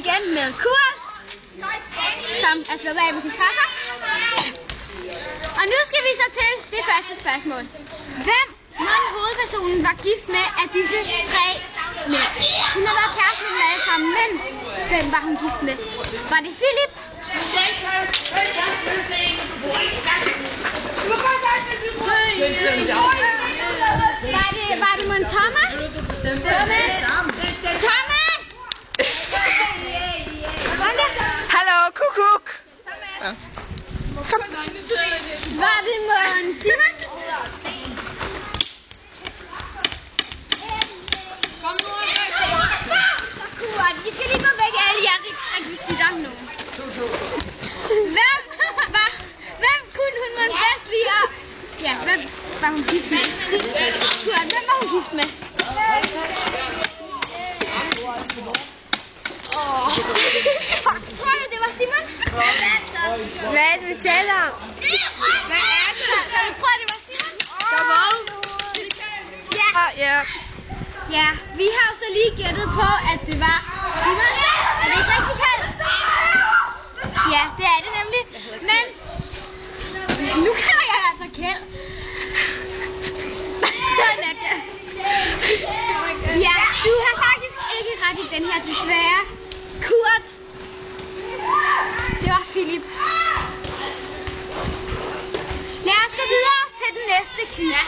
igen med Kurt, som er sluppet af med sin presser. Og nu skal vi så til det første spørgsmål. Hvem mon hovedpersonen var gift med af disse 3 mænd? Hun har været kæreste med dem alle sammen, men hvem var hun gift med? Var det Philip? Var det mon Thomas? Thomas! Hallo, kukuk! Kom. Var det mon Simon? I skal lige gå væk alle jer rekvisitter nu. Hvem kunne hun mon bedst lide at... Ja, hvem var hun gift med? Kurt, hvem var hun gift med? Tror du, det var Simon? Hvad er det, vi taler om? Hvad er det? Så du tror, det var Simon? Så hvad? Ja. Ja, vi har jo så lige gættet på, at det var Simon. Er det ikke rigtigt, Kald? Ja, det er det nemlig. Men nu kalder jeg altså Kjeld. Ja, du har faktisk ikke ret i den her, desværre. Kurt. Det var Philip. Lad os gå videre til den næste quiz.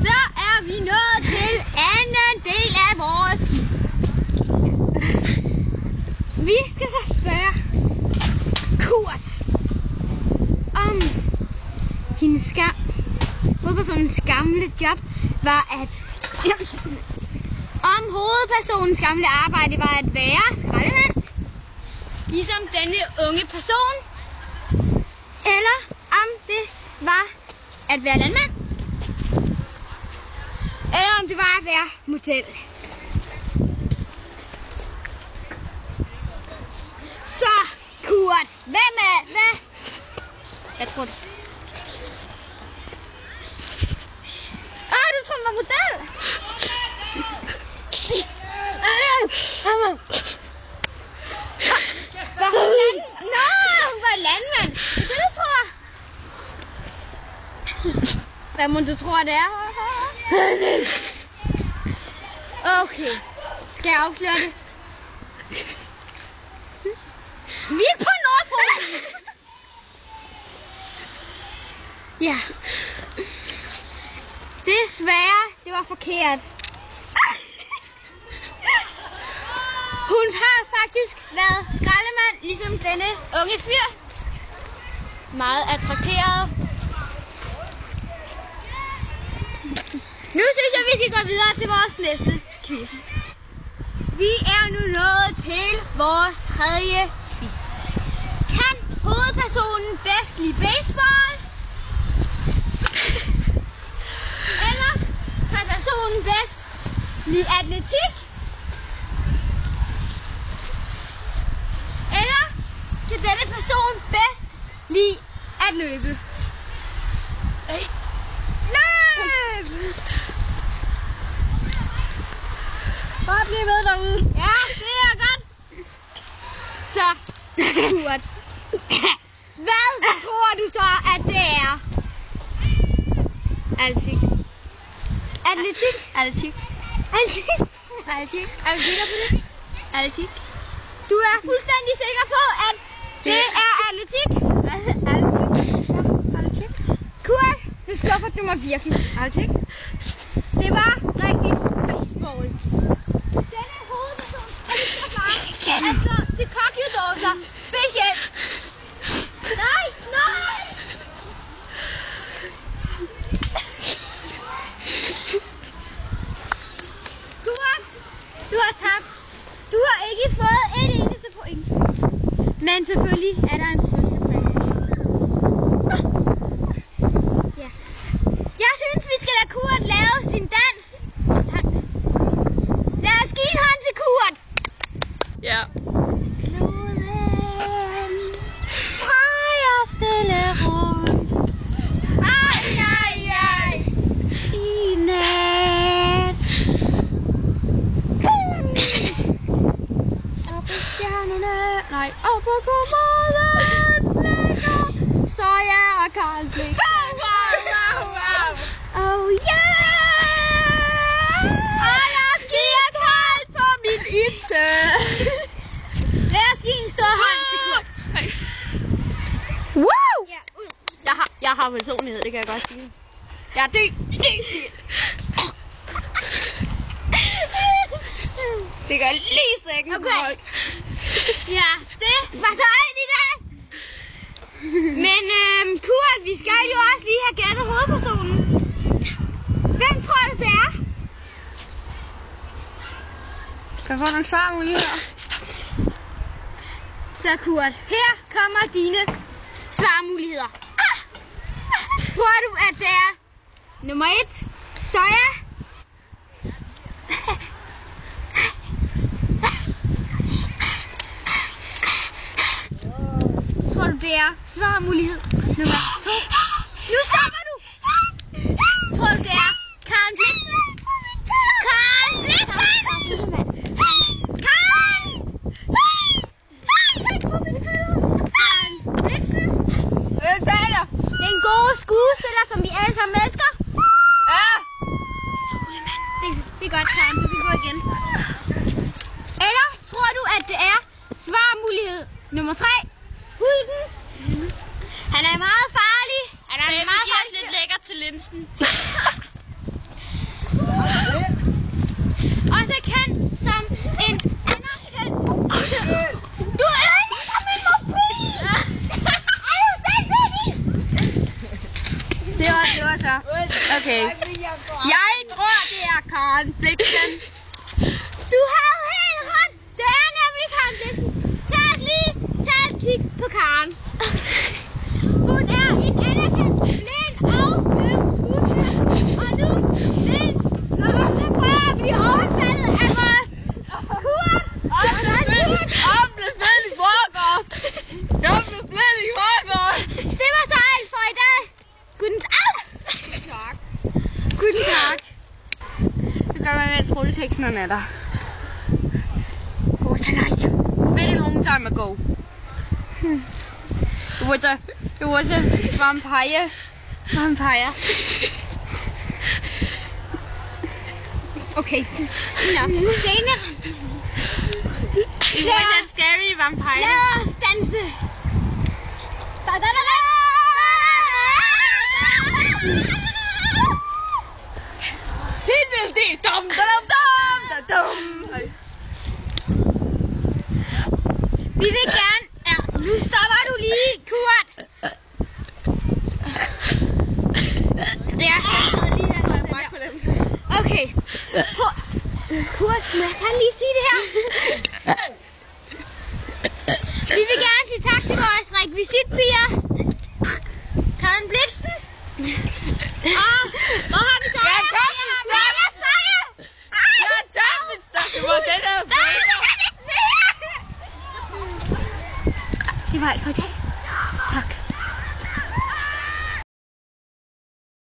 Så er vi nået til anden del af vores quiz. Vi skal så spørge Kurt om hovedpersonens gamle job var at... Om hovedpersonens gamle arbejde var at være skraldemand, ligesom denne unge person, eller om det var at være landmand, eller om det var at være model. Så, Kurt, hvad? Jeg tror det. Du tror, hun var model? Var hun landmand? Nå, hun var landmand. Det du tror. Hvad må du tro, det er? Okay. Skal jeg afsløre det? Vi er på Nordpolen. Ja. Desværre, det var forkert. Hun har faktisk været skraldemand, ligesom denne unge fyr. Meget attrakteret. Nu synes jeg, vi skal gå videre til vores næste quiz. Vi er nu nået til vores tredje quiz. Kan hovedpersonen bedst lide baseball? Eller kan personen bedst lide atletik? Eller kan denne person bedst lide at løbe? Løb! Bare bliv ved derude. Ja, det er godt. Så, Kurt. Hvad tror du så, at det er? Atletik. Atletik? Atletik. Atletik. Er du sikker på det? Atletik. Du er fuldstændig sikker på, at det er atletik? Atletik. Kurt, nu skuffer du mig virkelig. Atletik. Det var rigtigt baseball. Denne hovedperson elsker bare at slå til kokkedåser. Specielt. Nej! Kurt, du har tabt. Du har ikke fået et eneste point. Men selvfølgelig er der en førsteplads. Ja. Jeg synes, vi skal lade Kurt lave sin dans. Lad os give en hånd til Kurt. Ja. Kloden drejer stille rundt. Ej. I nat. vej, og på kommoden ligger Soja og Karl Blixen. Oh yeah! Og jeg giver Karl på min isse. Lad os give en stor hånd til Kurt. Woo! Ja, ud. Jeg har personlighed, det kan jeg godt sige. Jeg er dyb. Det gør lige sækken. Okay. Ja, det var så alt i dag. Men Kurt, vi skal jo også lige have gættet hovedpersonen. Hvem tror du det er? Kan jeg få nogle svarmuligheder? Så Kurt, her kommer dine svarmuligheder. Tror du, at det er nummer 1, Soja? Tror du, det er svarmulighed nummer 2? Nu stopper du! Tror du, det er Karl Blixen? Karl Blixen! Karl! Karl Blixen! Den gode skuespiller, som vi alle sammen elsker. Det er godt, Karen. Du kan gå igen. Eller tror du, at det er svarmulighed nummer 3? Hulken. Han er meget farlig. Han er meget farlig. lidt lækker til linsen. Også kendt som en anerkendt. Du ødelægger min mobil! Er du sindssyg? Det var så. Okay. Jeg tror, det er Karl Blixen. Du havde helt ret. Det er nemlig Karl Blixen. Lad os lige tage et kig på Karen. Hun er en anerkendt, blind og døv skuespiller. Og nu prøver at blive overfaldet af vores Kurt. Jeg blev blind i forgårs. Det var så alt for i dag. Guten Tag. Guten Tag. Det gør man med troldeteksten og natter. Good night. Very long time ago. It was a vampire. Okay. Nå, senere. It was a scary vampire. Lad os danse. Da, da, da, da. Titel, det er dum, dum, dum, dum. Vi vil gerne... Ja, nu stopper du lige, Kurt. Ja, jeg sidder lige her. Okay. Så, Kurt, må jeg kan lige sige det her? Vi vil gerne sige tak til vores rekvisitpiger. Karen Blixen. Og hvor har vi så? Ja, det var den her. Det var alt for i dag.